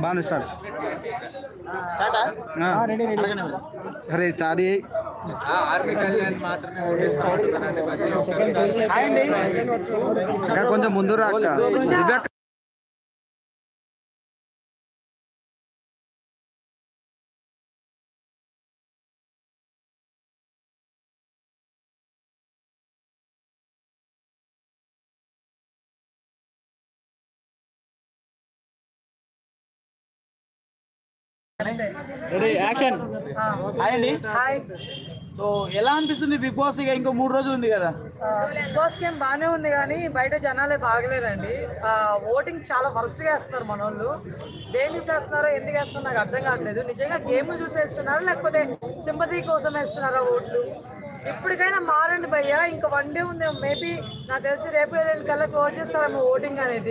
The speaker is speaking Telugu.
బాగా స్టార్ట్ అరే స్టార్ట్ చేయి అక్క కొంచెం ముందు రా అక్క దివ్య అక్క. హాయ్. సో ఎలా అనిపిస్తుంది బిగ్ బాస్ ఇక ఇంకో 3 రోజులు ఉంది కదా? బిగ్ బాస్ గేమ్ బాగానే ఉంది కానీ బయట జనాలే బాగలేరండి. ఓటింగ్ చాలా వరస్ట్గా వేస్తున్నారు మన వాళ్ళు. దేని చూసేస్తున్నారో ఎందుకు వేస్తున్నారో నాకు అర్థం కావట్లేదు. నిజంగా గేమ్లు చూసేస్తున్నారా లేకపోతే సింపతి కోసం వేస్తున్నారా ఓట్లు? ఇప్పటికైనా మారండి భయ్యా. ఇంకా 1 డే ఉంది, మేబీ నాకు తెలిసి రేపు కల్లా క్లోజ్ చేస్తారేమో ఓటింగ్ అనేది.